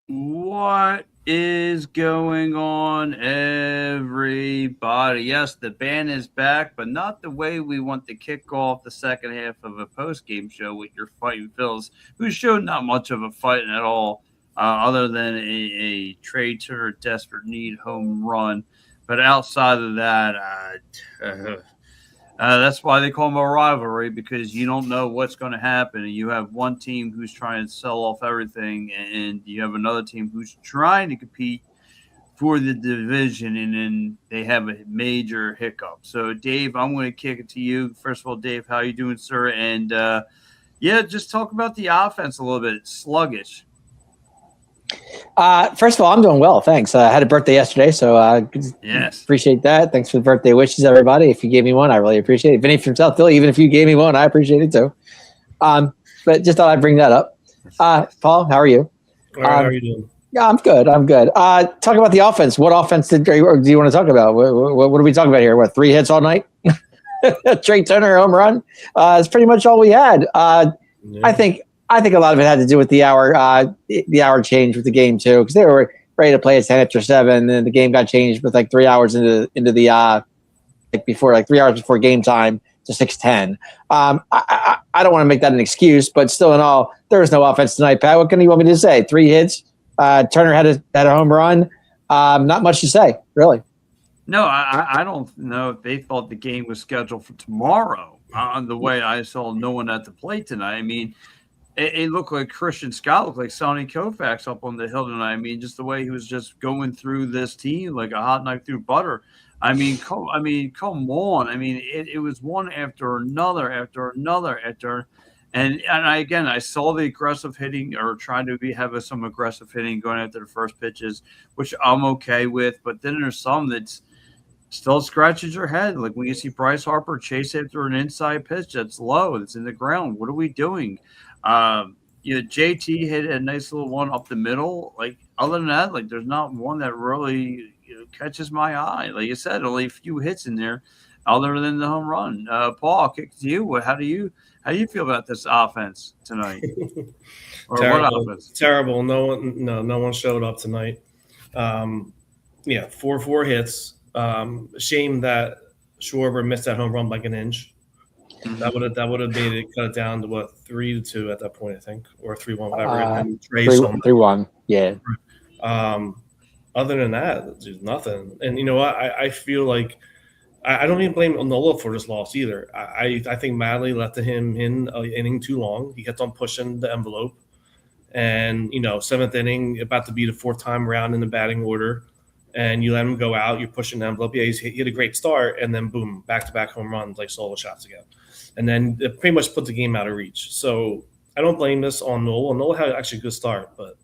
What is going on, everybody? Yes, the band is back, but not the way we want to kick off the second half of a post-game show with your fighting Phillies, who showed not much of a fight at all, other than a traitor desperate need home run. But outside of that, that's why they call them a rivalry because you don't know what's going to happen. And you have one team who's trying to sell off everything, and you have another team who's trying to compete for the division, and then they have a major hiccup. So, Dave, I'm going to kick it to you. First of all, Dave, how you doing, sir? And yeah, just talk about the offense a little bit. It's sluggish. First of all, I'm doing well, thanks. I had a birthday yesterday, so Yes. appreciate that. Thanks for the birthday wishes, everybody. If you gave me one, I really appreciate it. Vinny from South Philly, even if you gave me one, I appreciate it too. But just thought I'd bring that up. Paul, how are you? All right, how are you doing? Yeah, I'm good. Talk about the offense. What offense do you want to talk about? What are we talking about here? What, 3 hits all night? Trey Turner home run. It's pretty much all we had. Yeah. I think a lot of it had to do with the hour change with the game too, because they were ready to play at 10 after 7, and the game got changed with like 3 hours into the before 3 hours before game time to 6:10. I don't want to make that an excuse, but still in all, there was no offense tonight. Pat, what can you want me to say? 3 hits. Turner had a home run. Not much to say, really. No, I don't know if they thought the game was scheduled for tomorrow. On the way I saw no one at the plate tonight. I mean, it looked like Christian Scott looked like Sonny Koufax up on the hill tonight. I mean, just the way he was just going through this team like a hot knife through butter. I mean, come on. I mean, it was one after another, and I saw the aggressive hitting or trying to have some aggressive hitting going after the first pitches, which I'm okay with. But then there's some that's still scratches your head, like when you see Bryce Harper chase after an inside pitch that's low, that's in the ground. What are we doing? JT hit a nice little one up the middle. Like other than that, like there's not one that really catches my eye. Like you said, only a few hits in there, other than the home run. Paul, I'll kick to you. How do you feel about this offense tonight? Or Terrible, what offense? terrible. No one showed up tonight. Yeah, four hits. Shame that Schwarber missed that home run like an inch. That would have made it cut it down to 3-2 at that point, I think, or 3-1, whatever. And then 3-1, yeah. Other than that, there's nothing. And you know what? I feel like I don't even blame Nola for this loss either. I think Madley left him in an inning too long. He kept on pushing the envelope, and 7th inning, about to be the 4th time around in the batting order, and you let him go out. You're pushing the envelope. Yeah, he had a great start, and then boom, back-to-back home runs, like solo shots again. And then it pretty much put the game out of reach. So I don't blame this on Nola. Nola had actually a good start, but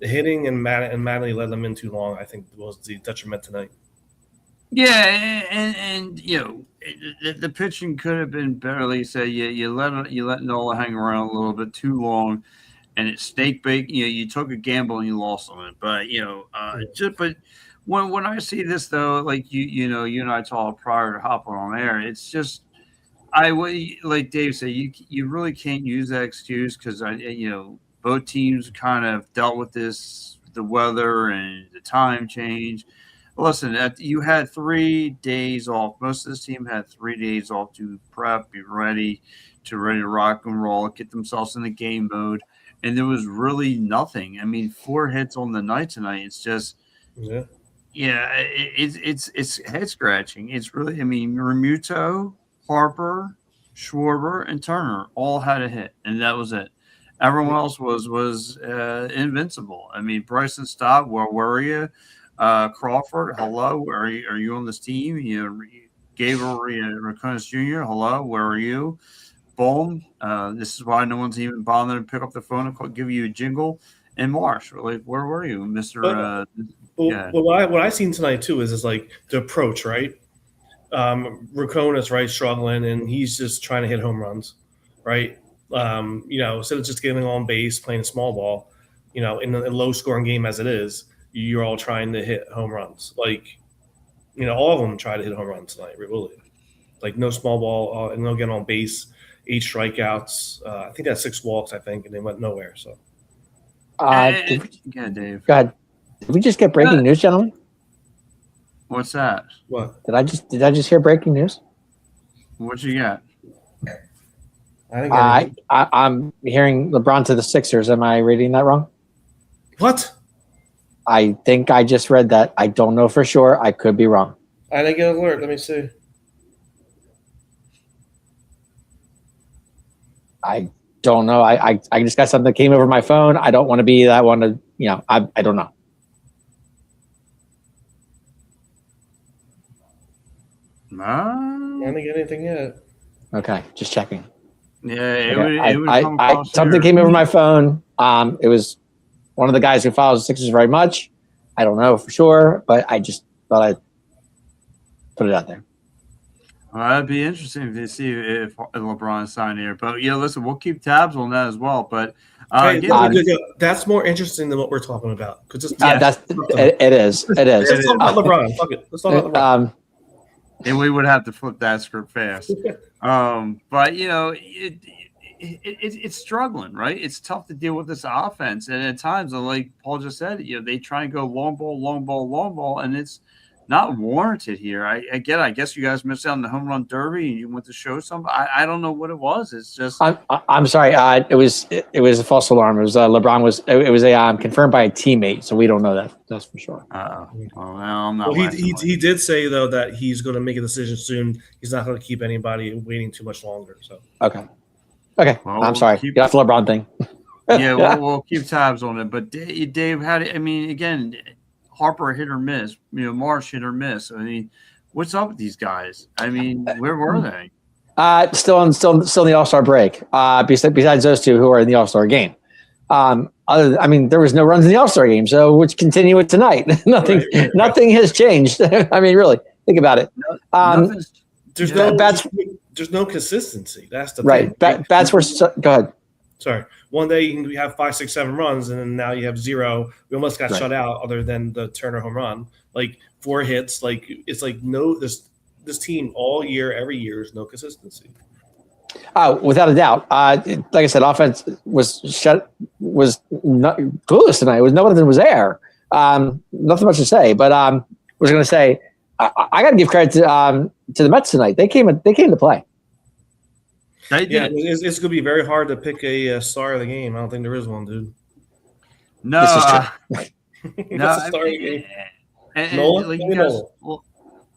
the hitting and Madley let them in too long, I think, was the detriment tonight. Yeah, and the pitching could have been better. Like you said, you let Nola hang around a little bit too long, and it's snake bait. You took a gamble and you lost on it. But but when I see this though, like you and I talked prior to hopping on air, it's just like Dave said, you really can't use that excuse because both teams kind of dealt with this, the weather and the time change. Listen, you had 3 days off. Most of this team had 3 days off to prep, be ready to rock and roll, get themselves in the game mode, and there was really nothing. I mean, 4 hits on the night tonight. It's just, it's head scratching. It's really, I mean, Remuto, Harper, Schwarber, and Turner all had a hit, and that was it. Everyone else was invincible. I mean, Bryson Stott, where were you? Crawford, hello, are you on this team? Gabriel Raconis Jr., hello, where are you? Bohm, this is why no one's even bothering to pick up the phone and give you a jingle. And Marsh, like, where were you, Mister? What I seen tonight too is like the approach, right? Raconis, right, struggling, and he's just trying to hit home runs, right? Instead of just getting on base, playing a small ball, in a low scoring game as it is, you're all trying to hit home runs. Like, all of them try to hit home runs tonight, really. Like, no small ball, and they'll get on base, 8 strikeouts. I think that's 6 walks, and they went nowhere. So, Yeah, Dave. Go ahead. Did we just get breaking news, gentlemen? What's that? What? Did I just hear breaking news? What you got? I didn't get anything. I'm hearing LeBron to the Sixers. Am I reading that wrong? What? I think I just read that. I don't know for sure. I could be wrong. I didn't get an alert. Let me see. I don't know. I just got something that came over my phone. I don't want to be that one to, I don't know. I didn't get anything yet. Okay, just checking. Yeah, it Okay. would come across something here. came over my phone. It was one of the guys who follows the Sixers very much. I don't know for sure, but I just thought I'd put it out there. Well, that'd be interesting to see if LeBron signed here. But yeah, listen, we'll keep tabs on that as well. But that's more interesting than what we're talking about. Because it is. Let's talk about LeBron. Fuck it. Let's talk about LeBron. And we would have to flip that script fast. But it's struggling, right? It's tough to deal with this offense, and at times, like Paul just said, they try and go long ball, and it's not warranted here. I get it. I guess you guys missed out on the home run derby and you went to show some. I don't know what it was. It's just I'm sorry. It was a false alarm. It was LeBron was confirmed by a teammate, so we don't know that. That's for sure. Well, I'm not. Well, he did say though that he's going to make a decision soon. He's not going to keep anybody waiting too much longer. So okay. Well, I'm sorry. Get off the LeBron thing. Yeah, we'll keep tabs on it. But Dave, again, Harper hit or miss. Marsh hit or miss. I mean, what's up with these guys? I mean, where were they? Still in the All-Star break. Besides those two who are in the All-Star game. There was no runs in the All-Star game, so which continue it tonight. Nothing has changed. I mean, really, think about it. There's no consistency. That's the thing. Right. Bats were. Go ahead. Sorry. One day you have 5, 6, 7 runs, and then now you have 0. We almost got shut out, other than the Turner home run. Like 4 hits. Like it's like no. This team all year, every year, is no consistency. Without a doubt. Like I said, offense was not clueless tonight. Nothing was there. Nothing much to say. But I was going to say I got to give credit to the Mets tonight. They came to play. Yeah, it's going to be very hard to pick a star of the game. I don't think there is one, dude. No, no. Star of the game.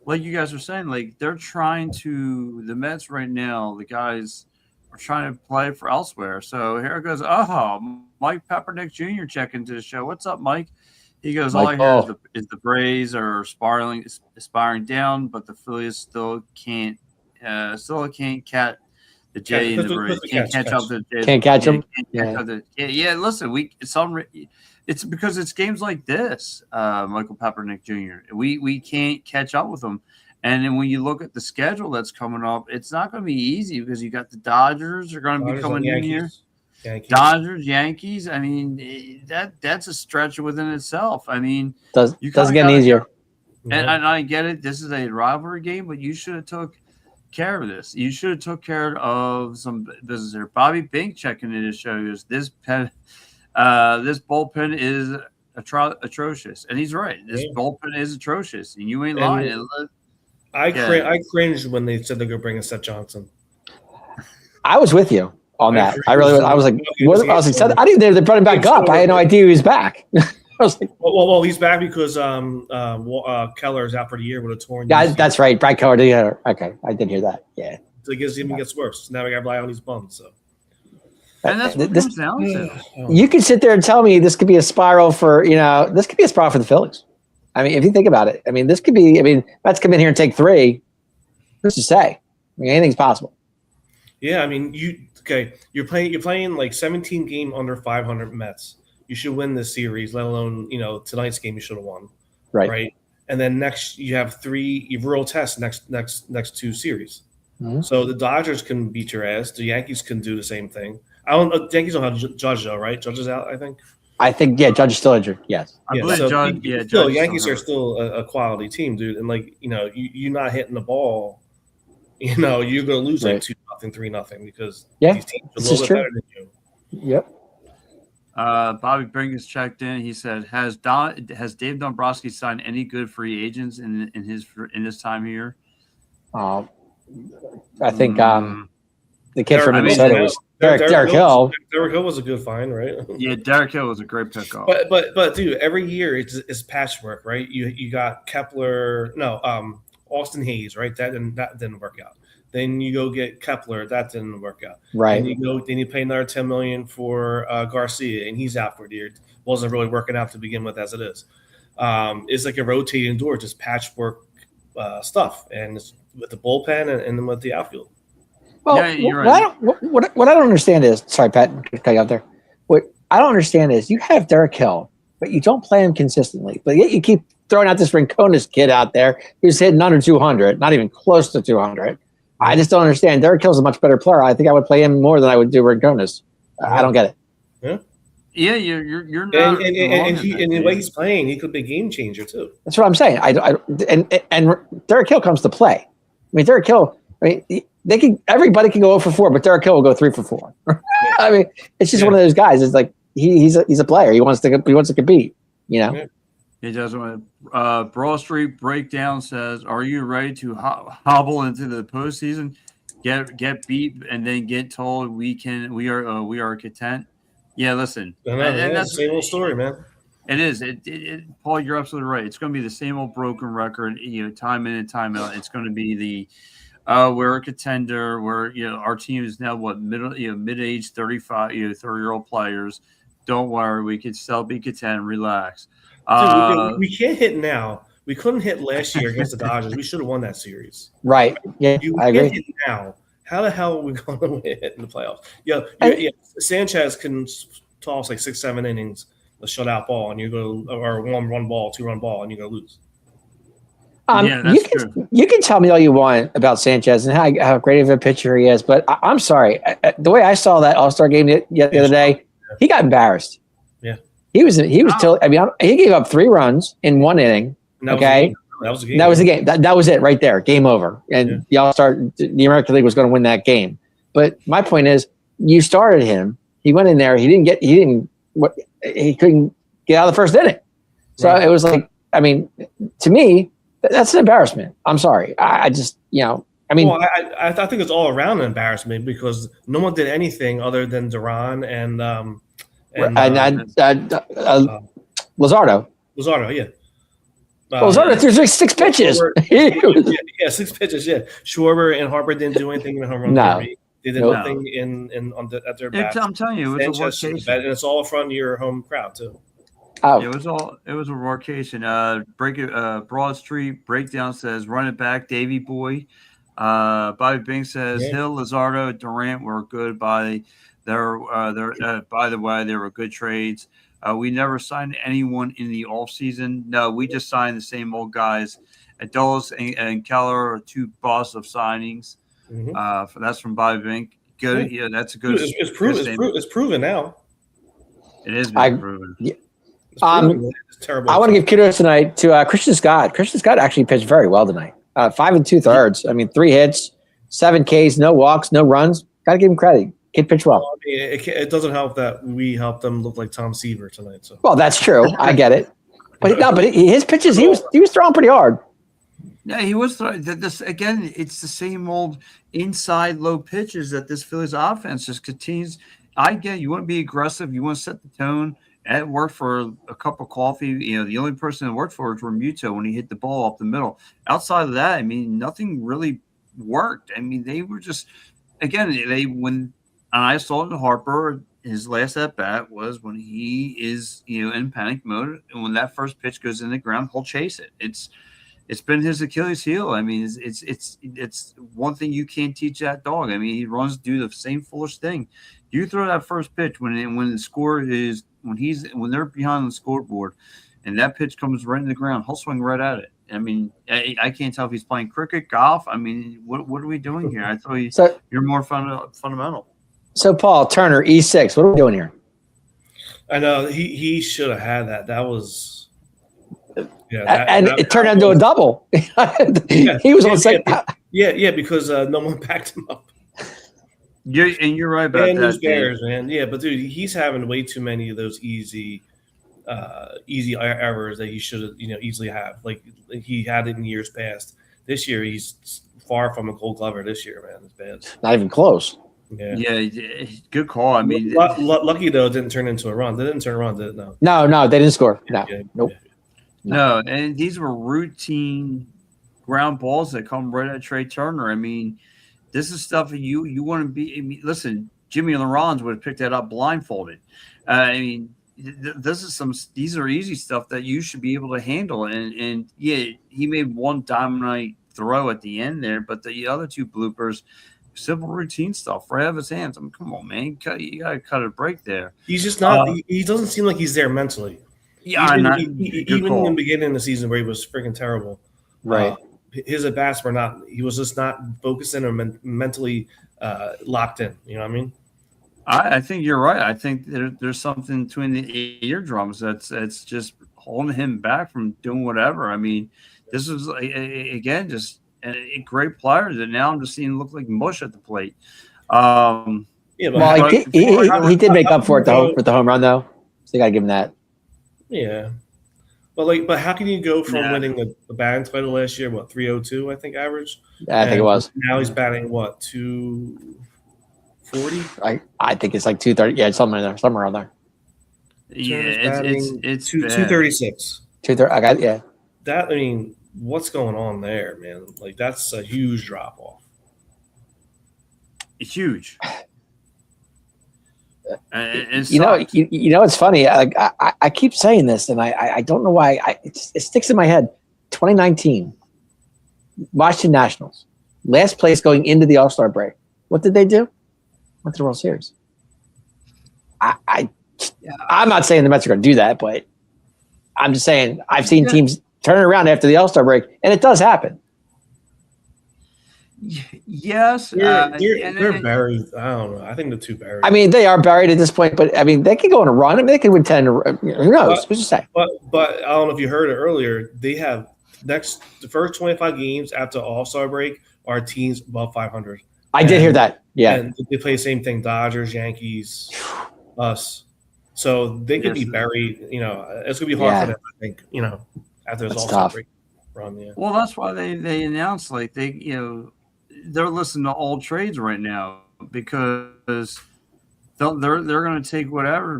Like you guys are saying, like they're trying to the Mets right now. The guys are trying to play for elsewhere. So here goes. Mike Peppernick Jr. checking to the show. What's up, Mike? He goes. Mike, all I hear is the Braves are aspiring down, but the Phillies still can't catch the J in the Braves. Can't catch up to the J. Can't catch them. Yeah. Listen, it's because it's games like this, Michael Peppernick Jr. We can't catch up with them. And then when you look at the schedule that's coming up, it's not going to be easy because you got the Dodgers are going to be coming in here. Dodgers, Yankees. I mean, that's a stretch within itself. I mean, doesn't get easier. And I get it. This is a rivalry game, but you should have took care of this. You should have took care of some business there. Bobby Bink checking in his show goes, this bullpen is atrocious, and he's right. This bullpen is atrocious, and you ain't lying. I cringed when they said they're going to bring in Seth Johnson. I was with you on that. I really was. I was like, what? I was excited. I didn't know they brought him back up. I had no idea he was back. I was like, well, he's back because Keller's out for the year with a torn. Yeah, that's right. Brad Keller did. Okay, I did hear that. Yeah. So it even gets worse. Now we got to rely on these bums. So. And that's what this down to. You could sit there and tell me this could be a spiral for the Phillies. I mean, if you think about it, I mean, this could be. I mean, let's come in here and take 3. Who's to say? I mean, anything's possible. Yeah, I mean, you're playing like 17 game under 500 Mets. You should win this series, let alone tonight's game you should have won. Right. And then next you have 3 real tests next 2 series. Mm-hmm. So the Dodgers can beat your ass. The Yankees can do the same thing. The Yankees don't have Judge though, right? Judge is out, I think. Judge is still injured. Yes. I believe Judge. Yankees are still a quality team, dude. And you're not hitting the ball. You're going to lose like 2-0, 3-0 because these teams are a little bit better than you. Yep. Bobby Brink has checked in. He said, "Has Dave Dombrowski signed any good free agents in his time here?" I think Mm, the kid from I mean, Minnesota was Derek Hill. Derek Hill was a good find, right? yeah, Derek Hill was a great pickup. But dude, every year it's patchwork, right? You got Kepler, no, Austin Hayes, right? That didn't work out. Then you go get Kepler, that didn't work out. Right. Then you pay another $10 million for Garcia, and he's out for the year. Wasn't really working out to begin with, as it is. It's like a rotating door, just patchwork stuff, and it's with the bullpen and then with the outfield. Well, yeah, you're right. What I don't understand is, sorry, Pat, cut you out there. What I don't understand is you have Derek Hill, but you don't play him consistently. But yet you keep throwing out this Rincones kid out there who's hitting under 200, not even close to 200. I just don't understand. Derek Hill's a much better player. I think I would play him more than I would do Rincones. I don't get it. Yeah. Yeah, you're not. And the way he's playing, he could be a game changer too. That's what I'm saying. And Derek Hill comes to play. I mean, Derek Hill. I mean, everybody can go 0 for 4, but Derek Hill will go 3 for 4. I mean, it's just one of those guys. It's like he's a player. He wants to compete. You know. Yeah. He does want to. Broad Street Breakdown says, "Are you ready to hobble into the postseason, get beat, and then get told we are content?" Yeah, listen, and that's the same old story, man. It is. Paul, you're absolutely right. It's going to be the same old broken record. Time in and time out. It's going to be the we're a contender. Our team is now mid-age 35 30-year-old players. Don't worry, we could still be content. Relax. Dude, we can't hit now. We couldn't hit last year against the Dodgers. We should have won that series. Right. Yeah, I agree. Hit now. How the hell are we going to win in the playoffs? Sanchez can toss like 6-7 innings, a shutout ball, and you go or 1-run ball, 2-run ball, and you go lose. You can tell me all you want about Sanchez and how great of a pitcher he is, but I'm sorry. The way I saw that All-Star game the other day, he got embarrassed. Yeah. He was till. I mean, he gave up 3 runs in 1 inning. Okay, that was the game. That was the game. That was it right there. Game over. And the American League was going to win that game. But my point is, you started him. He went in there. He couldn't get out of the first inning. So It was like, I mean, to me, that's an embarrassment. I'm sorry. I just, I mean, well, I think it's all around an embarrassment because no one did anything other than Duran and Luzardo. Luzardo, yeah. Luzardo threw 6 pitches. 6 pitches. Yeah, Schwarber and Harper didn't do anything in the home run. No, they did nothing at their bat. I'm telling you, it was a workation, and it's all in front of your home crowd too. Oh. It was a workation. Broad Street Breakdown says, "Run it back, Davey boy." Bobby Bing says, "Hill, Luzardo, Durant were good by the way, they were good trades. We never signed anyone in the offseason. No, we just signed the same old guys. Dulles and Keller are 2 boss of signings." Mm-hmm. That's from Bobby Bink. Good. Yeah, that's a good. It's proven now. It is proven. Yeah. It's terrible. I want to give kudos tonight to Christian Scott. Christian Scott actually pitched very well tonight. 5 2/3. I mean, 3 hits, 7 Ks, no walks, no runs. Got to give him credit. Kid pitched well. I mean, it doesn't help that we helped them look like Tom Seaver tonight. So. Well, that's true. I get it. But his pitches, he was throwing pretty hard. Yeah, he was. This again, it's the same old inside low pitches that this Phillies offense just continues. I get you want to be aggressive, you want to set the tone. It worked for a cup of coffee. The only person that worked for it was Remuto when he hit the ball up the middle. Outside of that, I mean, nothing really worked. I mean, they were just when I saw it in Harper, his last at bat was when he is in panic mode, and when that first pitch goes in the ground, he'll chase it. It's been his Achilles heel. I mean, it's one thing you can't teach that dog. I mean, he runs do the same foolish thing. You throw that first pitch when the score is when they're behind the scoreboard, and that pitch comes right in the ground, he'll swing right at it. I mean, I can't tell if he's playing cricket, golf. I mean, what are we doing here? I thought you're more fundamental. So, Paul Turner, E6, what are we doing here? I know he should have had that. That was, it turned into a double. He was on second. Yeah, because no one backed him up. You're right about And lose that, Dave. Bears, man. Yeah, but dude, he's having way too many of those easy errors that he should have, easily have. Like he had it in years past. This year, he's far from a Gold Glover. This year, man, it's bad. Not even close. Yeah, Good call. I mean, lucky though, it didn't turn into a run. They didn't turn around, did it? No. No, they didn't score. No, Yeah, nope. yeah. no, and these were routine ground balls that come right at Trey Turner. I mean, this is stuff that you want to be. I mean, listen, Jimmy LaRons would have picked that up blindfolded. I mean, these are easy stuff that you should be able to handle. And yeah, he made one dynamite throw at the end there, but the other two bloopers, simple routine stuff right out of his hands. I mean, come on, man, you gotta cut a break there. He's just not. He doesn't seem like he's there mentally. Yeah, even in the beginning of the season where he was freaking terrible, right? His at bats were not. He was just not focusing or mentally locked in. You know what I mean? I think you're right. I think there's something between the eardrums that's just holding him back from doing whatever. I mean, this is again just a great player that now I'm just seeing look like mush at the plate. Yeah, well, he did make up for it with the home run though, so you got to give him that. Yeah, but how can you go from winning the batting title last year, 302 I think average? Yeah, I think it was. Now he's batting 240. I think it's like 230. Yeah, somewhere around there. Yeah, it's 236. 230. Yeah. That, I mean, what's going on there, man? Like that's a huge drop off. Huge. You know, it's funny. I keep saying this, and I don't know why. It sticks in my head. 2019, Washington Nationals, last place going into the All-Star break. What did they do? Went to the World Series. I'm not saying the Mets are going to do that, but I'm just saying I've seen teams turn it around after the All-Star break, and it does happen. Yes, they're buried. I don't know. I think they're too buried. I mean, they are buried at this point, but I mean, they could go on a run. I mean, they could win 10. Who knows? Who's to say? But I don't know if you heard it earlier. They have the first 25 games after All-Star break are teams above 500. I did hear that. Yeah, and they play the same thing: Dodgers, Yankees, us. So they could be buried. You know, it's gonna be hard for them. I think. You know, after this All-Star break run. Yeah. Well, that's why they announced like they're listening to all trades right now because they're going to take whatever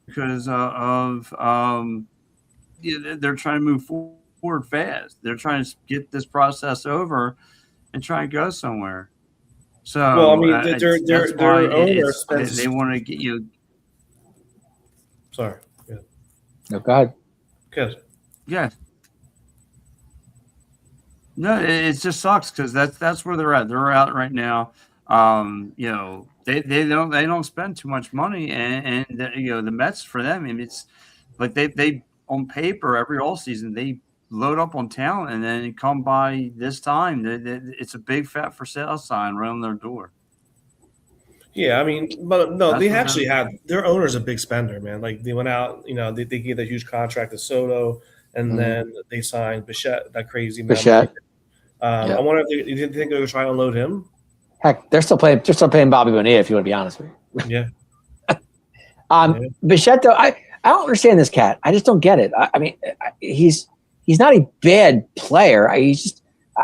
because they're trying to move forward fast. They're trying to get this process over and try and go somewhere. So, well, I mean, their owners they want to get you. Sorry. Yeah. No, go ahead. Good. Yeah. No, it just sucks because that's where they're at. They're out right now. They don't spend too much money, and the Mets for them, and it's like they on paper every all season they load up on talent, and then come by this time, it's a big fat for sale sign right on their door. Yeah, I mean, but no, that's they actually had their owner's a big spender, man. Like they went out, they gave that huge contract to Soto, and then they signed Bichette, that crazy man. Bichette. I wonder if you didn't think they would try to unload him. Heck, they're still paying Bobby Bonilla, if you want to be honest with you. Yeah. Bichette, though, I don't understand this cat. I just don't get it. I mean, he's not a bad player. I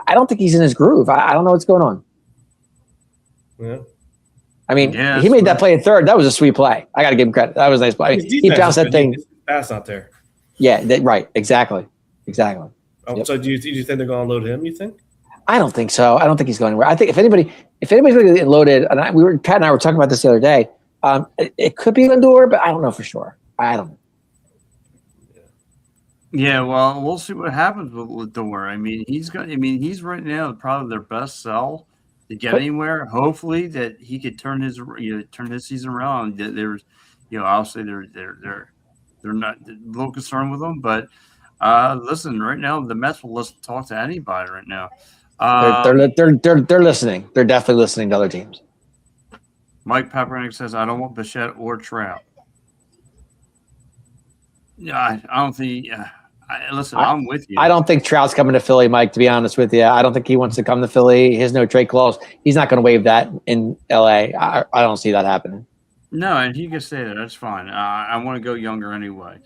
don't think he's in his groove. I don't know what's going on. Yeah. I mean, he made that play at third. That was a sweet play. I got to give him credit. That was a nice play. He bounced that thing. That's not there. Yeah, right. Exactly. Oh, so do you think they're going to load him? You think? I don't think so. I don't think he's going anywhere. I think if anybody's going to get loaded, and Pat and I were talking about this the other day. It could be Lindor, but I don't know for sure. I don't know. Yeah, well, we'll see what happens with Lindor. I mean, he's right now probably their best sell to get anywhere. Hopefully that he could turn his season around. There's, obviously they're not a little concerned with him, but listen, right now the Mets will talk to anybody right now. They're listening. They're definitely listening to other teams. Mike Papernick says, "I don't want Bichette or Trout." Yeah, I don't think. Listen, I'm with you. I don't think Trout's coming to Philly, Mike, to be honest with you. I don't think he wants to come to Philly. His no trade clause. He's not going to waive that in LA. I don't see that happening. No, and he can stay there. That's fine. I want to go younger anyway.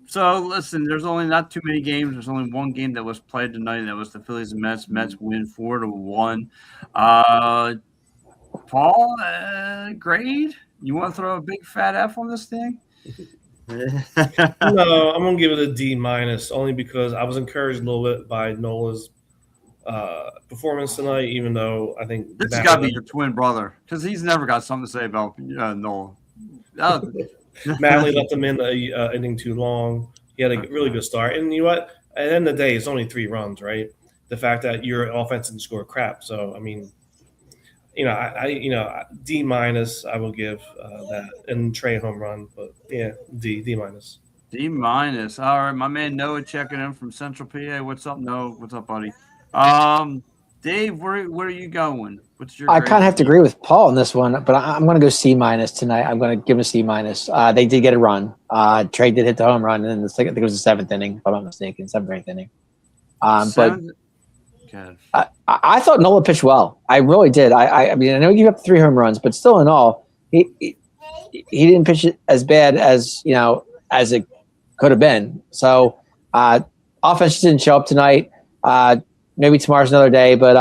So listen, there's only not too many games. There's only one game that was played tonight, and that was the Phillies and Mets. Mets win 4-1. Paul, grade? You want to throw a big fat F on this thing? No, I'm gonna give it a D minus only because I was encouraged a little bit by Nola's performance tonight. Even though I think this has got to be your twin brother because he's never got something to say about Nola. Madly left him in the inning too long. He had a really good start, and you know what? At the end of the day, it's only 3 runs, right? The fact that your offense didn't score crap. So I mean, I D minus I will give that, and Trey home run, but yeah, D minus. D minus. All right, my man Noah checking in from Central PA. What's up, Noah? What's up, buddy? Dave, where are you going? What's your? I kind of have to agree with Paul on this one, but I'm going to go C minus tonight. I'm going to give him a C minus. They did get a run. Trey did hit the home run, and I think it was the 7th inning, if I'm not mistaken, 7th or 8th inning. But I thought Nola pitched well. I really did. I mean, I know he gave up 3 home runs, but still in all, he didn't pitch it as bad as as it could have been. So offense didn't show up tonight. Maybe tomorrow's another day, but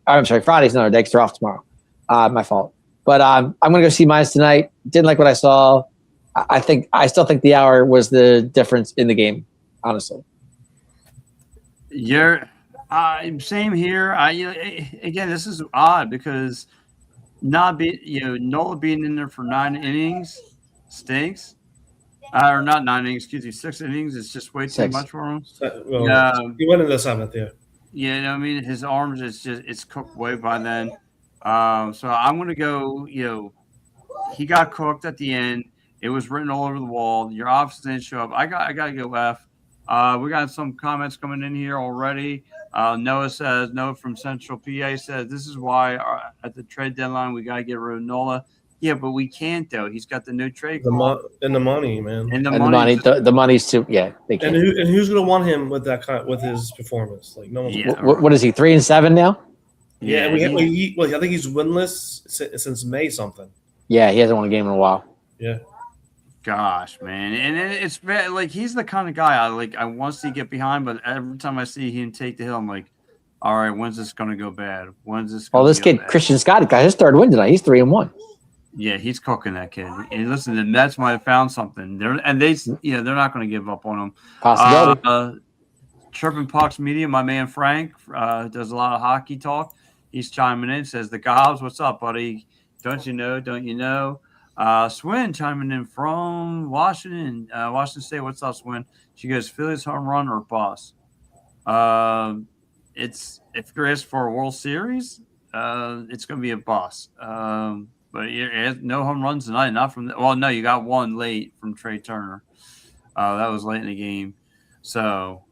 I'm sorry, Friday's another day because they're off tomorrow. My fault. But I'm going to go C minus tonight. Didn't like what I saw. I still think the hour was the difference in the game, honestly. Same here. Again, this is odd because Nola being in there for 9 innings stinks. Or not 9 innings, excuse me, 6 innings is just way too much for him. He went in the 7th, yeah. Yeah, I mean his arms it's cooked way by then. So I'm gonna go. He got cooked at the end. It was written all over the wall. Your offense didn't show up. I gotta go F. We got some comments coming in here already. Noah from Central PA says this is why at the trade deadline we gotta get rid of Nola. Yeah, but we can't though. He's got the new trade. And the money, man. And the money's too. Yeah, they can't. And who's gonna want him with that with his performance? Like no one's. Yeah. What is he? 3-7 now? Yeah, I think he's winless since May something. Yeah, he hasn't won a game in a while. Yeah. Gosh, man, and it's like he's the kind of guy I want to see get behind, but every time I see him take the hill, I'm like, all right, when's this gonna go bad? When's this? This kid bad? Christian Scott got his 3rd win tonight. He's 3-1. Yeah, he's cooking that kid. And listen, the Mets might have found something. They're not going to give up on him. Possibility. Chirping Pox Media, my man Frank does a lot of hockey talk. He's chiming in, says the Gobs, what's up, buddy? Don't you know? Swin chiming in from Washington State. What's up, Swin? She goes, Phillies home run or bust? It's if you're asked for a World Series, it's going to be a bust. But no home runs tonight. Not from no, you got one late from Trey Turner. That was late in the game. So,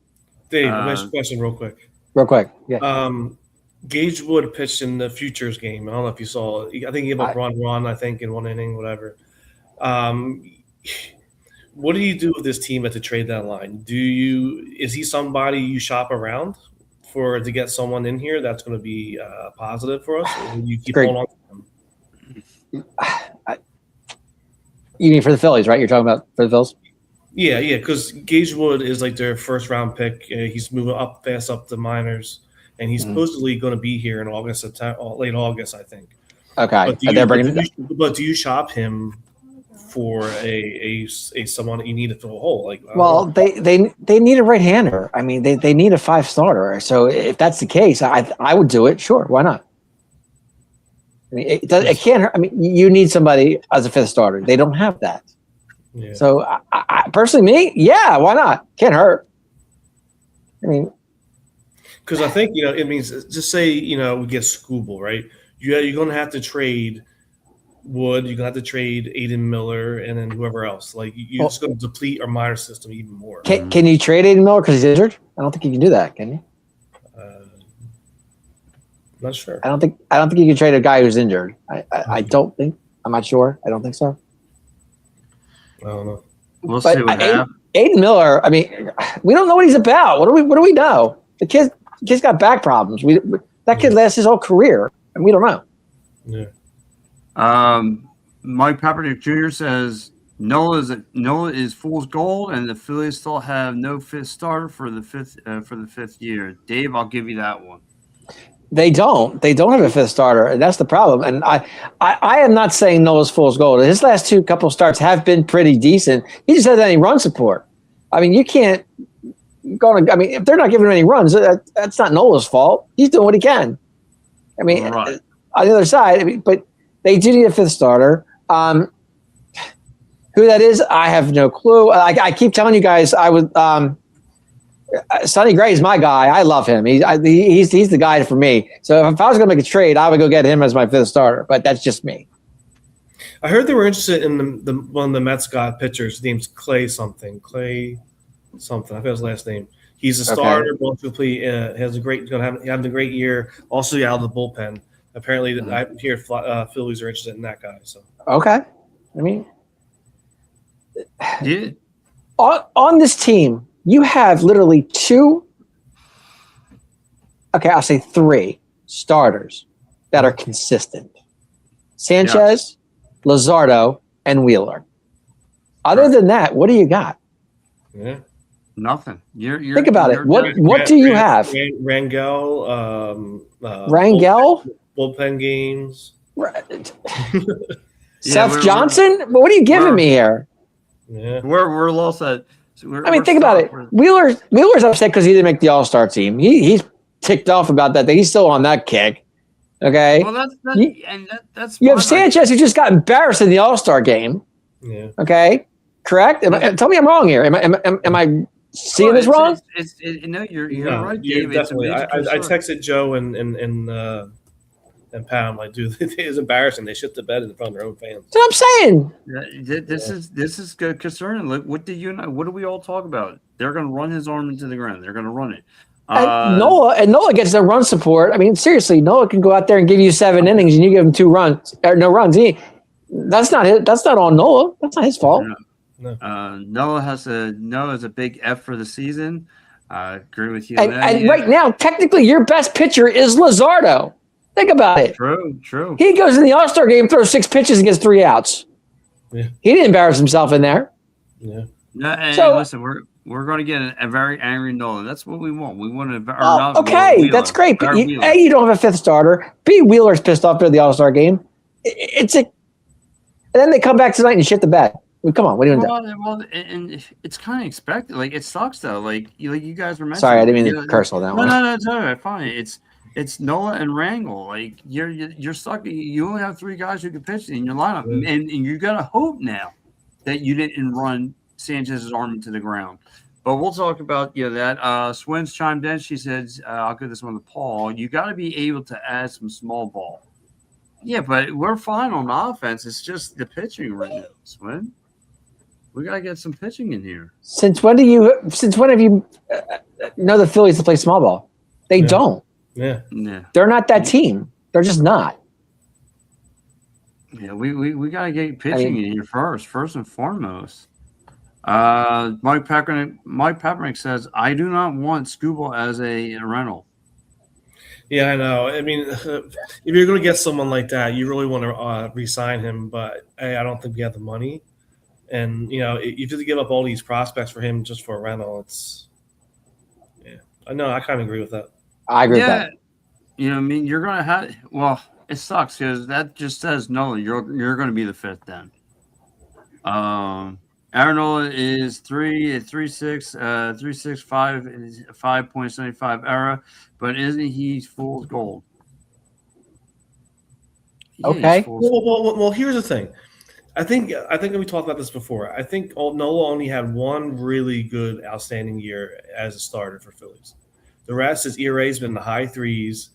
Dave, next question, real quick. Yeah. Gage Wood pitched in the Futures game. I don't know if you saw it. I think he gave up run. I think in 1 inning, whatever. What do you do with this team at the trade deadline? Is he somebody you shop around to get someone in here that's going to be positive for us, or do you keep holding on to him? You mean for the Phillies, right? You're talking about for the Phillies? Yeah, because Gage Wood is like their 1st round pick. He's moving fast up the minors, and he's supposedly going to be here in August, late August, I think. Okay, but do you shop him for a someone that you need to fill a hole? They need a right-hander. I mean, they need a 5 starter. So if that's the case, I would do it. Sure, why not? I mean, it can't hurt. I mean, you need somebody as a 5th starter. They don't have that. Yeah. So, I personally, why not? Can't hurt. I mean, because I think it means just say we get Scooble, right? You're going to have to trade Wood. You're going to have to trade Aiden Miller, and then whoever else. Like you're just going to deplete our minor system even more. Can you trade Aiden Miller because he's injured? I don't think you can do that. Can you? Not sure. I don't think you can trade a guy who's injured. I don't think. I'm not sure. I don't think so. I don't know. We'll see what happens. Aiden Miller. I mean, we don't know what he's about. What do we know? The kid's got back problems. That kid lasts his whole career, and we don't know. Yeah. Mike Papernick Jr. says Nola is fool's gold, and the Phillies still have no fifth starter for the fifth year. Dave, I'll give you that one. They don't have a fifth starter, and that's the problem. And I am not saying Nola's fool's gold. His last couple starts have been pretty decent. He just hasn't had any run support. I mean, you can't go. I mean, if they're not giving him any runs, that's not Nola's fault. He's doing what he can. I mean, right. On the other side, but they do need a fifth starter. Who that is, I have no clue. I keep telling you guys, I would. Sonny Gray is my guy. I love him. He's the guy for me. So if I was going to make a trade, I would go get him as my fifth starter. But that's just me. I heard they were interested in the one of the Mets got pitchers. His name's Clay something. I forgot his last name. He's a starter. Basically, has a great having a great year. Also out of the bullpen. Apparently, I hear Phillies are interested in that guy. So okay, I mean, yeah. On this team, you have literally I'll say three starters that are consistent: Sanchez, Luzardo, and Wheeler. Other than that, what do you got? Yeah. Nothing. Think about it. What do you have? Rangel. Rangel? Bullpen games. Seth Johnson? What are you giving me here? Yeah. We're lost at. Think about it. Wheeler's upset because he didn't make the All-Star team. He's ticked off about that. He's still on that kick. Okay. Well, that's you have Sanchez who just got embarrassed in the All-Star game. Yeah. Okay. Correct. Tell me I'm wrong here. Am I seeing this wrong? No, you're right, Dave. Definitely. I texted Joe and Pat. I'm like, dude, it is embarrassing. They shit the bed in front of their own fans. That's what I'm saying. This is concerning. Look, what do we all talk about? They're going to run his arm into the ground. They're going to run it. And Nola gets no run support. I mean, seriously, Nola can go out there and give you 7 innings, and you give him 2 runs or no runs. That's not on Nola. That's not his fault. No. Noah is a big F for the season. I agree with you. And right now, technically, your best pitcher is Luzardo. Think about it. True. He goes in the All-Star game, throws 6 pitches, and gets 3 outs. Yeah. He didn't embarrass himself in there. Yeah. No, and listen, we're going to get a very angry Nolan. That's what we want. We want to. Okay, that's great. But you don't have a fifth starter. B, Wheeler's pissed off during the All-Star game. And then they come back tonight and shit the bed. I mean, come on, what are you doing? Well, and it's kind of expected. Like, it sucks though. Like you guys were mentioning. Sorry, I didn't mean to curse on that one. No, it's all right. Fine. It's Nola and Rangel. Like you're stuck. You only have 3 guys who can pitch in your lineup, and you got to hope now that you didn't run Sanchez's arm into the ground. But we'll talk about that. Swins chimed in. She said, "I'll give this one to Paul. You got to be able to add some small ball." Yeah, but we're fine on offense. It's just the pitching right now, Swin. We got to get some pitching in here. Since when have you know the Phillies to play small ball? They don't. Yeah. They're not that team. They're just not. Yeah, we got to get pitching in here first and foremost. Mike Papernick says, I do not want Scooble as a rental. Yeah, I know. I mean, if you're going to get someone like that, you really want to re-sign him, but I don't think we have the money. And, you just give up all these prospects for him just for a rental. I know. I kind of agree with that. I agree with that. I mean, you're going to have – well, it sucks because that just says no, you're going to be the fifth then. Aaron is 3.6, 3.65, 5.75 era, but isn't he fool's gold? Okay. Well, here's the thing. I think we talked about this before. I think Nola only had one really good, outstanding year as a starter for Phillies. The rest, his ERA's been in the high 3s,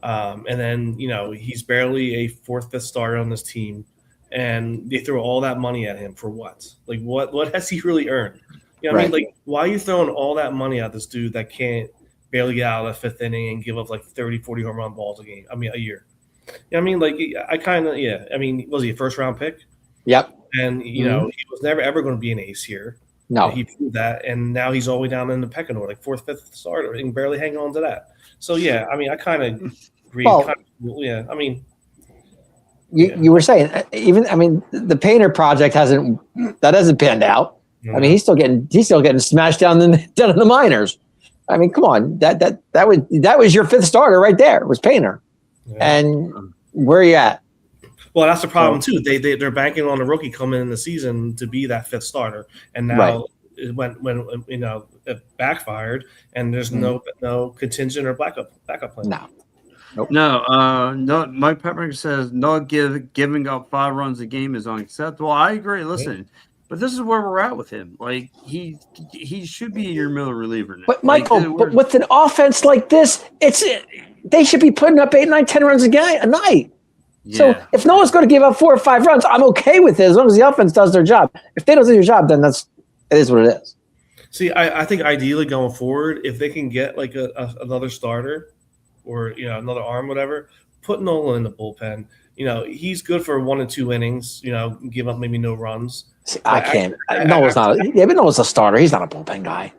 and then he's barely a 4th, 5th starter on this team, and they throw all that money at him for what? Like what has he really earned? I mean, like why are you throwing all that money at this dude that can't barely get out of the 5th inning and give up like 30, 40 home run balls a year? I mean, like I kind of I mean, was he a 1st round pick? Yep. And he was never ever going to be an ace here. No. He proved that, and now he's all the way down in the pecking order, like 4th, 5th starter, and barely hanging on to that. So yeah, I mean, I kind of agree. Well, yeah, I mean, you were saying the Painter project hasn't panned out. I mean, he's still getting smashed down in the minors. I mean, come on, that was your 5th starter right there. Was Painter, and where are you at? Well, that's the problem too. They're banking on a rookie coming in the season to be that 5th starter, and now when it backfired, and there's no contingent or backup plan. No. Nope. No. Mike Pepper says giving up 5 runs a game is unacceptable. I agree. Listen, but this is where we're at with him. Like he should be your middle reliever now. But Michael, but with an offense like this, they should be putting up 8, 9, 10 runs a night. Yeah. So if no one's going to give up 4 or 5 runs, I'm okay with it as long as the offense does their job. If they don't do their job, then it is what it is. See, I think ideally going forward, if they can get like another starter or another arm, whatever, put Nola in the bullpen. He's good for 1 or 2 innings. Give up maybe no runs. See, I can't. Noah's not. But Noah's a starter. He's not a bullpen guy.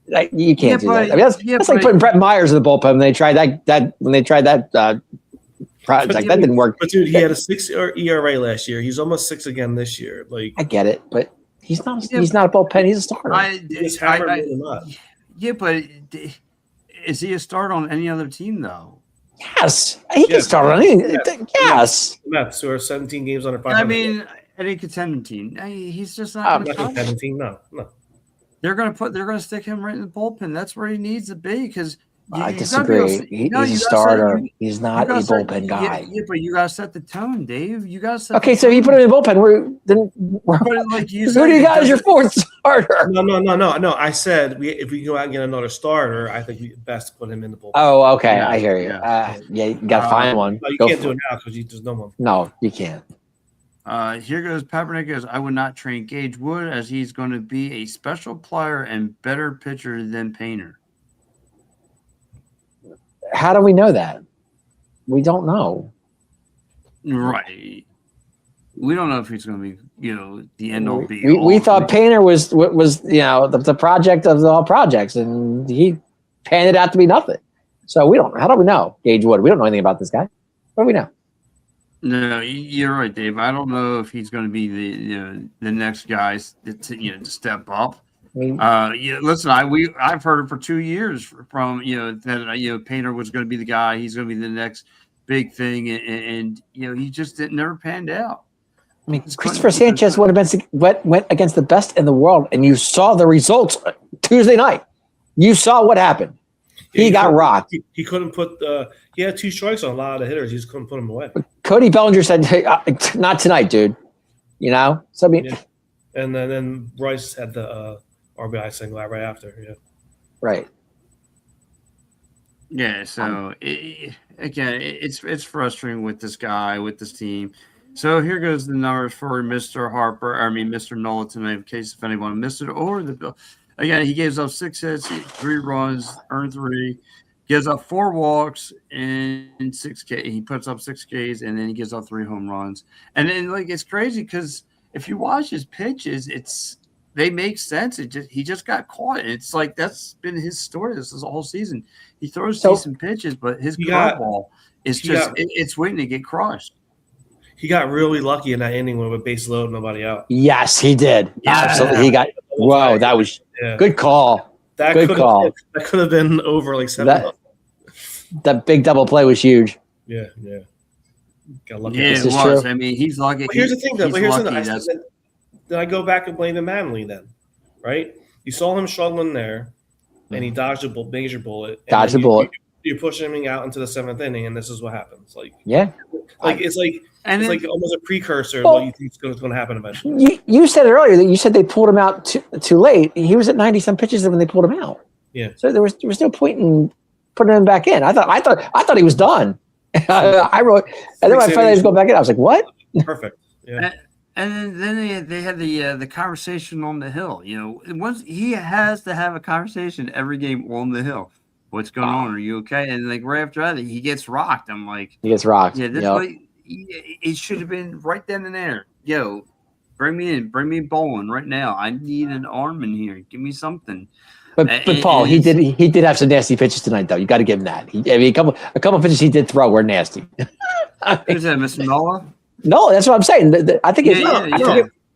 Like, you can't do that. I mean, that's like putting Brett Myers in the bullpen when they tried that. Project that didn't work. But dude, he had a 6 ERA last year. He's almost 6 again this year. Like, I get it, but he's not. He's not a bullpen. He's a starter. Yeah, but is he a starter on any other team though? Yes, he can start on anything. Yes. Mets who are 17 games under 500. I mean, any contending team. He's just not contending team. No. They're gonna stick him right in the bullpen. That's where he needs to be because. I disagree. He's a starter. He's not a bullpen guy. Yeah, but you gotta set the tone, Dave. You gotta set. Okay, so he put him in the bullpen. Who do you got as your 4th starter? No. I said if we go out and get another starter, I think we best to put him in the bullpen. Oh, okay. I hear you. You got to find one. No, you can't do it now because there's no one. No, you can't. Here goes Papernick goes, I would not train Gage Wood as he's going to be a special player and better pitcher than Painter. How do we know that? We don't know. Right. We don't know if he's going to be, the end all be all. We thought Painter was the project of all projects, and he panned it out to be nothing. So we don't. How do we know Gage Wood? We don't know anything about this guy. What do we know? No, you're right, Dave. I don't know if he's going to be the next guy to step up. Listen, I've heard it for 2 years from that Painter was going to be the guy. He's going to be the next big thing, and he just never panned out. I mean, Christopher Sanchez went against the best in the world, and you saw the results Tuesday night. You saw what happened. He got rocked. He couldn't put. He had 2 strikes on a lot of hitters. He just couldn't put them away. Cody Bellinger said, "Hey, not tonight, dude." So I mean, and then Bryce had the RBI single right after. Yeah. Right. Yeah. So it's frustrating with this guy, with this team. So here goes the numbers for Mr. Nola tonight, in case if anyone missed it, or the bill. Again, he gives up 6 hits, 3 runs, earned 3, gives up 4 walks and 6 K. He puts up 6 Ks, and then he gives up 3 home runs. And then it's crazy because if you watch his pitches, they make sense. He just got caught. It's like that's been his story. This is the whole season. He throws decent pitches, but his curveball is it's waiting to get crushed. He got really lucky in that inning with a base load, nobody out. Yes, he did. Yeah. Absolutely. He got – whoa, that was good call. Good call. That could have been over like 7. That big double play was huge. Yeah. Got lucky. Yeah, it was. True. I mean, he's lucky. But here's the thing, though. Then I go back and blame the Manley then, right? You saw him struggling there, and he dodged a major bullet. Dodged a bullet. You're pushing him out into the 7th inning, and this is what happens. It's like almost a precursor of what you think is going to happen eventually. You said it earlier that you said they pulled him out too late. He was at 90-some pitches when they pulled him out. Yeah. So there was no point in putting him back in. I thought he was done. I wrote, and then when I finally was going back in, I was like, what? Perfect. Yeah. And then they had the conversation on the hill. Once he has to have a conversation every game on the hill. What's going on? Are you okay? And right after that, he gets rocked. I'm like, he gets rocked. Yeah, this way it should have been right then and there. Bring me in. Bring me bowling right now. I need an arm in here. Give me something. But Paul, he did have some nasty pitches tonight, though. You got to give him that. A couple pitches he did throw were nasty. Who's that, Mr. Nola? No, that's what I'm saying. I think it's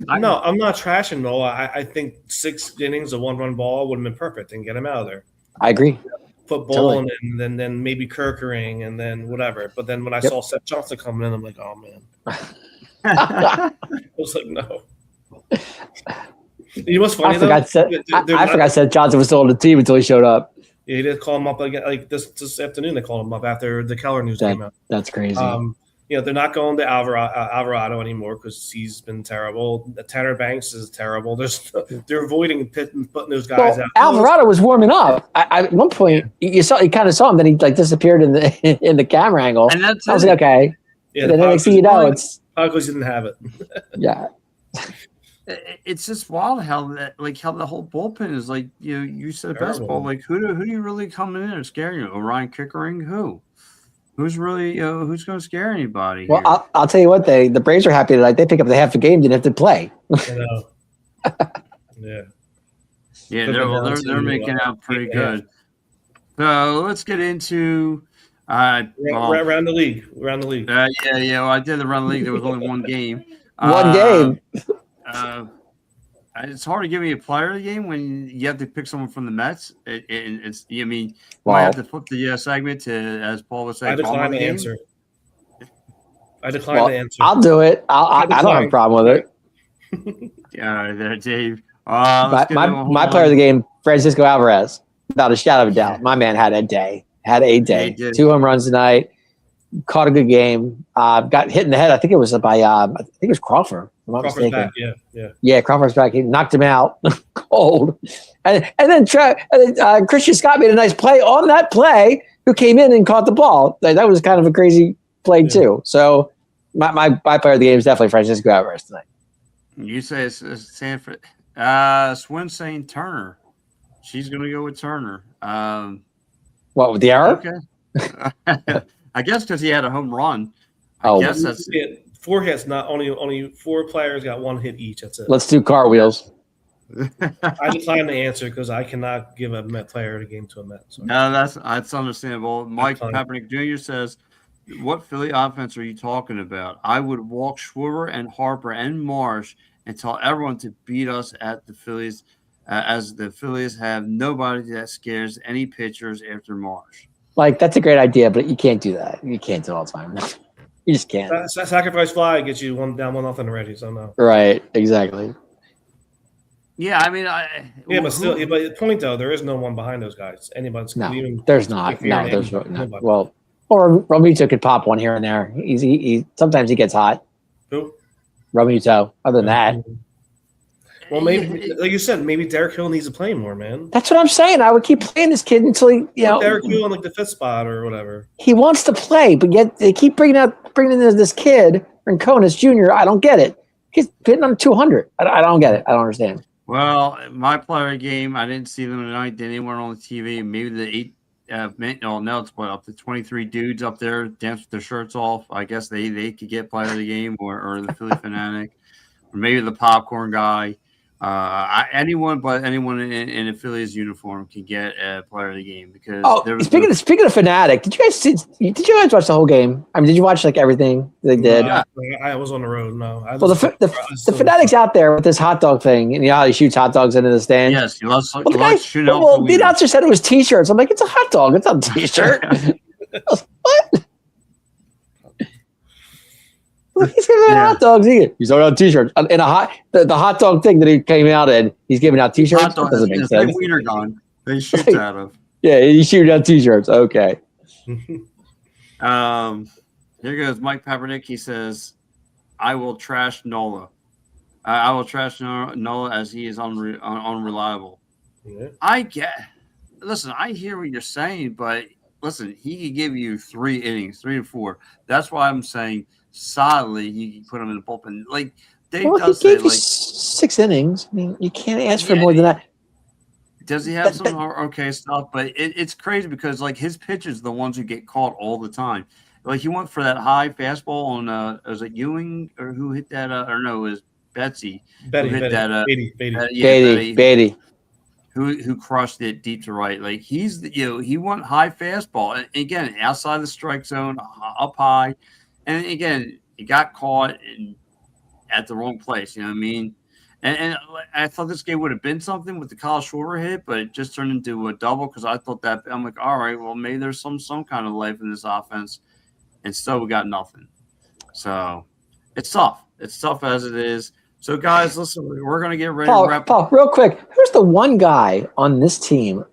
No, I'm not trashing Nola. I think 6 innings of 1-run ball would have been perfect and get him out of there. I agree. Put Bolin in, then maybe Kirkering, and then whatever. But then when I saw Seth Johnson coming in, I'm like, oh man. I was like, no. You know what's funny I forgot Seth Johnson was still on the team until he showed up. Yeah, he did call him up again. Like this afternoon, they called him up after the Keller news came out. That's crazy. They're not going to Alvarado anymore because he's been terrible. Tanner Banks is terrible. They're avoiding putting those guys out. Alvarado was warming up. At one point, you kind of saw him. Then he disappeared in the camera angle. And I was like, okay. Yeah, then next thing you know, it's because he didn't have it. Yeah. It's just wild how the whole bullpen is like you said best, Paul. Like who do you really come in and scare you? Orion Kickering? Who's really who's going to scare anybody? Well, I'll tell you what, the Braves are happy tonight. They pick up the half a game, didn't have to play. I know. Yeah, they're making out pretty good. So let's get into around the league. Well, I did around the league. There was only one game. One game. It's hard to give me a player of the game when you have to pick someone from the Mets. You have to flip the segment to, as Paul was saying. I decline the answer. I'll do it. I don't have a problem with it. Yeah, there, Dave. My player of the game, Francisco Alvarez, without a shadow of a doubt. My man had a day. 2 home runs tonight. Caught a good game. Got hit in the head. I think it was by Crawford. If I'm not mistaken. Back, yeah. Crawford's back. He knocked him out cold. And then Christian Scott made a nice play on that play. Who came in and caught the ball? That was kind of a crazy play too. So my player of the game is definitely Francisco Alvarez tonight. You say it's Sanford. Swin saying Turner. She's going to go with Turner. What, with the error? Okay. I guess because he had a home run. I guess that's it. 4 hits. Not only 4 players got 1 hit each. That's it. Let's do cartwheels. I decline the answer because I cannot give a Met player the game to a Met. So. No, that's understandable. Mike Kaepernick Jr. says, "What Philly offense are you talking about? I would walk Schwarber and Harper and Marsh and tell everyone to beat us at the Phillies, as the Phillies have nobody that scares any pitchers after Marsh." Like, that's a great idea, but you can't do that. You can't do it all the time. You just can't. Sacrifice fly gets you 1-0 already. So no. Right. Exactly. Yeah, I mean, but the point though, there is no one behind those guys. Anybody's there's not. No, there's no. Well, or Romuto could pop one here and there. He sometimes he gets hot. Who? Romuto. Other than that. Well, maybe, like you said, maybe Derek Hill needs to play more, man. That's what I'm saying. I would keep playing this kid until he, Derek Hill on the 5th spot or whatever. He wants to play, but yet they keep bringing in this kid, Rincones Jr. I don't get it. He's hitting on 200. I don't get it. I don't understand. Well, my player game, I didn't see them tonight. They weren't on the TV. Maybe the 8 now it's up to 23 dudes up there dance with their shirts off. I guess they could get player of the game or the Philly fanatic, or maybe the popcorn guy. Anyone in a Phillies uniform can get a player of the game because. Speaking of fanatic, did you guys watch the whole game? I mean, did you watch everything they did? No, I was on the road. No. The fanatic's out there with this hot dog thing, and how he shoots hot dogs into the stand. Yes, he loves shooting. The announcer said it was T-shirts. I'm like, it's a hot dog. It's not a T-shirt. What? He's giving out hot dogs. He's throwing out T-shirts and the hot dog thing that he came out in. He's giving out T-shirts. Hot dog doesn't make sense. Wiener gun. They shoot out of. Yeah, he shoots out T-shirts. Okay. Here goes Mike Kaepernick. He says, "I will trash Nola. I will trash Nola as he is unreliable." Yeah. Listen, I hear what you're saying, but listen, he could give you 3 innings, 3 to 4. That's why I'm saying. Solidly, you can put him in the bullpen. Like Dave does he gave you 6 innings. I mean, you can't ask for more than that. Does he have some okay stuff? But it's crazy because his pitches are the ones who get caught all the time. Like he went for that high fastball on was it Ewing or who hit that? I don't know. It was Betsy, Betty, who hit that. Beatty. Beatty. Who crushed it deep to right. Like he's he went high fastball, and again outside the strike zone, up high, and again he got caught at the wrong place. You know what I mean? And I thought this game would have been something with the Kyle Schwarber hit, but it just turned into a double because I thought that I'm like, all right, well maybe there's some kind of life in this offense, and still we got nothing. So it's tough. It's tough as it is. So guys, listen, we're gonna get ready to wrap up. Paul, real quick, who's the one guy on this team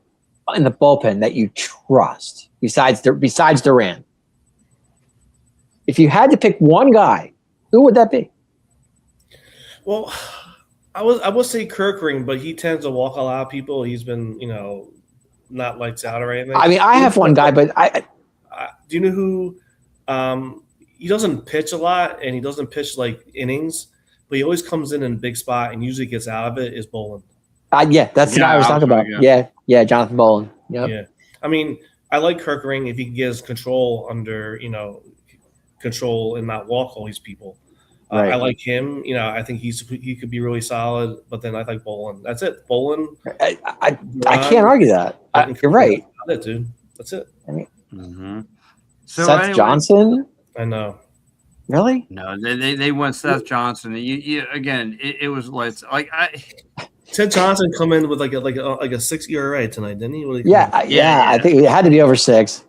in the bullpen that you trust besides Durant? If you had to pick one guy, who would that be? Well, I would say Kirkring, but he tends to walk a lot of people. He's been, not lights out or anything. I mean, I have one guy, but do you know who? He doesn't pitch a lot, and he doesn't pitch like innings, but he always comes in a big spot and usually gets out of it. Is Bolin? Yeah, that's the guy I was talking about. Yeah, Jonathan Bolin. Yep. Yeah, I mean, I like Kirkring if he can get his control under, control and not walk all these people. Right. I like him. I think he could be really solid. But then I like Bolin. That's it. Bolin. I can't argue that. You're right. That's it, dude. That's it. I mean, so Seth Johnson. I know. Really? No, they went Seth Johnson. You again, it was like Ted Johnson come in with like a 6 ERA tonight, didn't he? Yeah. I think it had to be over 6.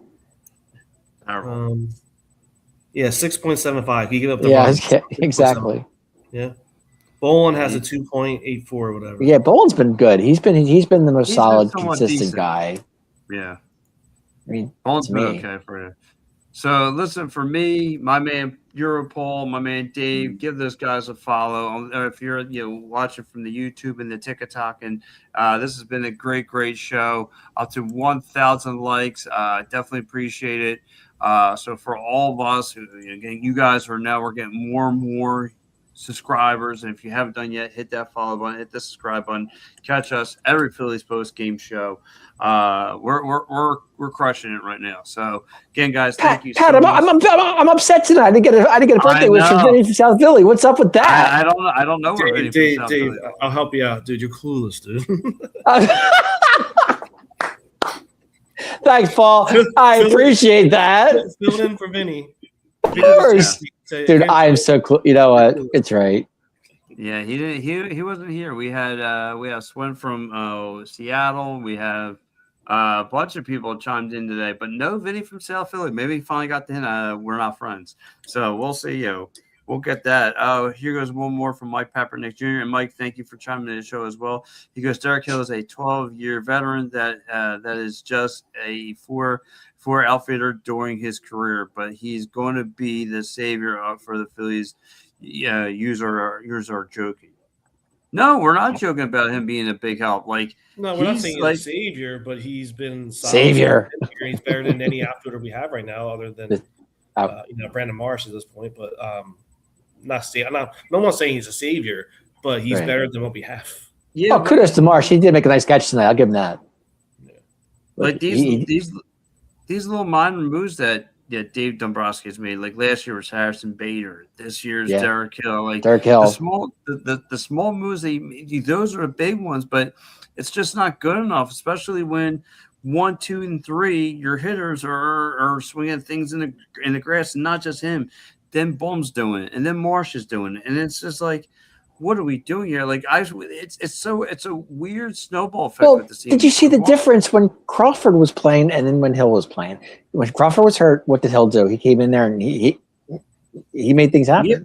Yeah, 6.75. He gave up the exactly. Yeah. Bolin has a 2.84 or whatever. Yeah, Bolin's been good. He's been the most solid, consistent decent guy. Yeah. I mean, Bolin's been okay for you. So listen, for me, my man Europol, my man Dave, give those guys a follow. If you're watching from the YouTube and the TikTok, and this has been a great show. Up to 1,000 likes. Definitely appreciate it. So for all of us, again, you guys we're getting more and more subscribers. And if you haven't done yet, hit that follow button, hit the subscribe button. Catch us every Phillies post game show. We're crushing it right now. So again, guys, thank you. Pat, I'm upset tonight. I didn't get a birthday wish from Vinny from South Philly. What's up with that? I don't know. Dave, I'll help you out, dude. You're clueless, dude. Thanks, Paul. I appreciate that. Fill in for Vinny. Of course. Dude, I am so cool. You know what? It's right. Yeah, he didn't. He wasn't here. We have Swin from Seattle. We have a bunch of people chimed in today, but no Vinny from South Philly. Maybe he finally got the hint. We're not friends, so we'll see. We'll get that. Here goes one more from Mike Peppernick Jr. And Mike, thank you for chiming in the show as well. He goes, Derek Hill is a 12-year veteran that is just a four outfielder during his career, but he's going to be the savior for the Phillies. Yeah, users are joking. No, we're not joking about him being a big help. No, we're not saying he's a savior, but he's been solid. Savior. He's better than any outfielder we have right now, other than Brandon Marsh at this point. But no one's saying he's a savior, but he's better than what we have. Yeah. Kudos to Marsh. He did make a nice catch tonight. I'll give him that. Yeah. Like these little minor moves that Dave Dombrowski has made. Like last year was Harrison Bader. This year's Derek Hill. Derek Hill. The small moves those are the big ones, but it's just not good enough, especially when 1, 2, and 3 your hitters are swinging things in the grass, and not just him. Then Bum's doing it, and then Marsh is doing it, and it's just like, what are we doing here? Like it's a weird snowball effect with the season. Did you see the difference when Crawford was playing and then when Hill was playing? When Crawford was hurt, what did Hill do? He came in there and he made things happen.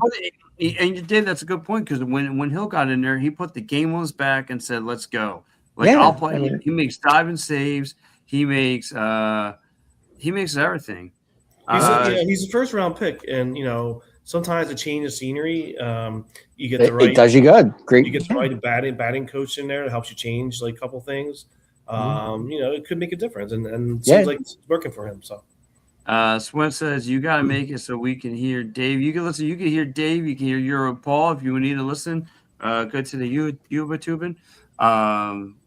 Yeah, and you did. That's a good point, because when Hill got in there, he put the game on his back and said, "Let's go." I'll play. I mean, he makes diving saves. He makes everything. He's a first round pick, and sometimes a change of scenery. You get the right. It does you good. Great. You get the right batting coach in there that helps you change a couple things. It could make a difference, and it seems like it's working for him. So, Swin says you got to make it so we can hear Dave. You can listen. You can hear Dave. You can hear Euro Paul if you need to listen. Go to the YouTubing.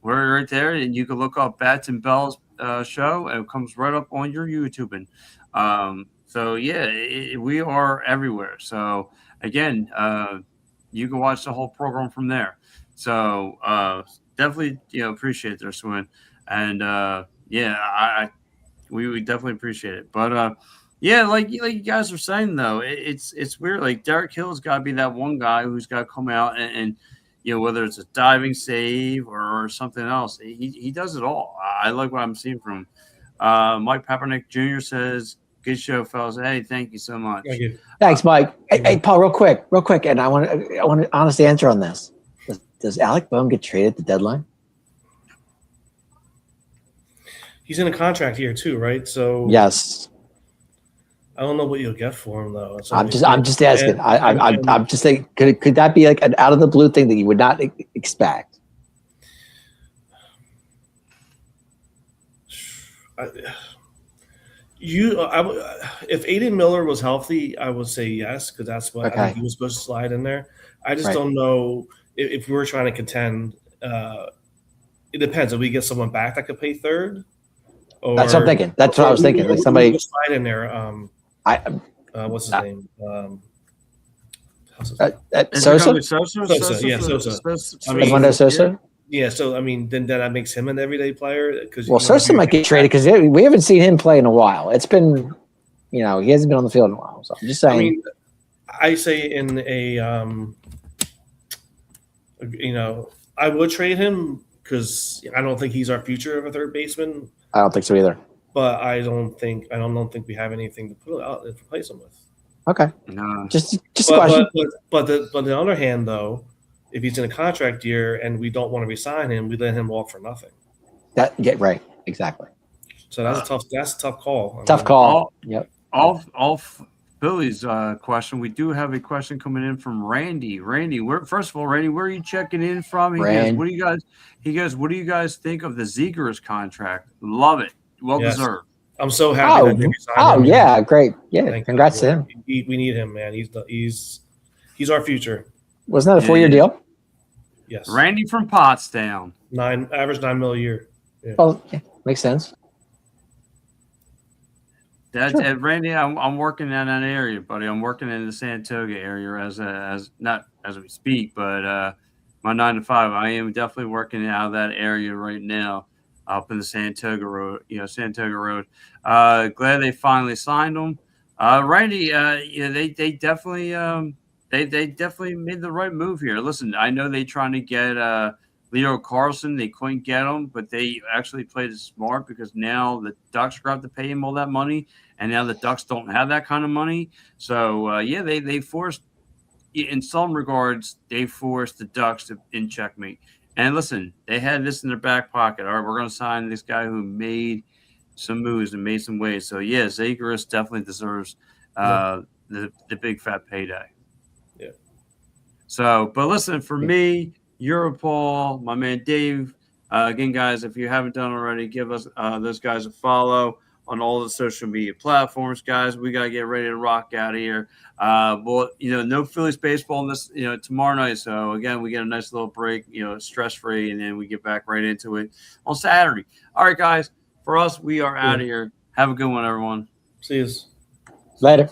We're right there, and you can look up Bats and Bells show, and it comes right up on your YouTubing. So we are everywhere. So again, you can watch the whole program from there. So definitely, appreciate their swing, and we definitely appreciate it. But yeah, like you guys are saying though, it's weird. Like Derek Hill's got to be that one guy who's got to come out and whether it's a diving save or something else, he does it all. I like what I'm seeing from him. Mike Papernick Jr. says, "Good show, fellas." Hey, thank you so much. Thank you. Thanks, Mike. Hey, Paul, real quick, and I want an honest answer on this. Does Alec Boehm get traded at the deadline? He's in a contract here too, right? So Yes. I don't know what you'll get for him though. I'm just asking. I'm just saying, could that be like an out of the blue thing that you would not expect? If Aiden Miller was healthy, I would say yes, because that's what I think he was supposed to slide in there. I just don't know if we were trying to contend. It depends. If we get someone back that could play third, or that's what I'm thinking. That's what I was thinking. Like somebody slide in there. What's his name? Sosa. Sosa. Yeah, Sosa. Edmundo Sosa. Yeah, so I mean, then that makes him an everyday player because Sosa might get traded because we haven't seen him play in a while. It's been, he hasn't been on the field in a while. So I'm just saying. I mean, I say in a, I would trade him because I don't think he's our future of a third baseman. I don't think so either. But I don't think we have anything to put out and replace him with. Okay, no, just a question. But on the other hand, though, if he's in a contract year and we don't want to resign him, we let him walk for nothing. Right, exactly. So that's a tough call. Tough call. Yep. All Phillies question. We do have a question coming in from Randy. Randy, first of all, Randy, where are you checking in from? He goes, what do you guys think of the Zegers contract? Love it. Well deserved. I'm so happy that they resigned him. Yeah, great. Yeah, congrats to him. We need him, man. He's our future. Wasn't that a 4-year deal? Yes. Randy from Pottstown. Average $9 million a year. Yeah. Well, makes sense. Randy, I'm working in that area, buddy. I'm working in the Saratoga area as not as we speak, but my 9 to 5. I am definitely working out of that area right now, up in the Saratoga Road. Saratoga Road. Glad they finally signed him. Randy, they definitely they definitely made the right move here. Listen, I know they trying to get Leo Carlson. They couldn't get him, but they actually played it smart because now the Ducks are going to have to pay him all that money, and now the Ducks don't have that kind of money. So, they forced, in some regards, they forced the Ducks to in checkmate. And listen, they had this in their back pocket. All right, we're going to sign this guy who made some moves and made some waves. So, yeah, Zegers definitely deserves the big fat payday. Yeah. So, but listen, for me, Europol, my man Dave. Again, guys, if you haven't done already, give us those guys a follow on all the social media platforms, guys. We gotta get ready to rock out of here. Well, no Phillies baseball in this, tomorrow night. So again, we get a nice little break, stress free, and then we get back right into it on Saturday. All right, guys. For us, we are out of here. Have a good one, everyone. See you later.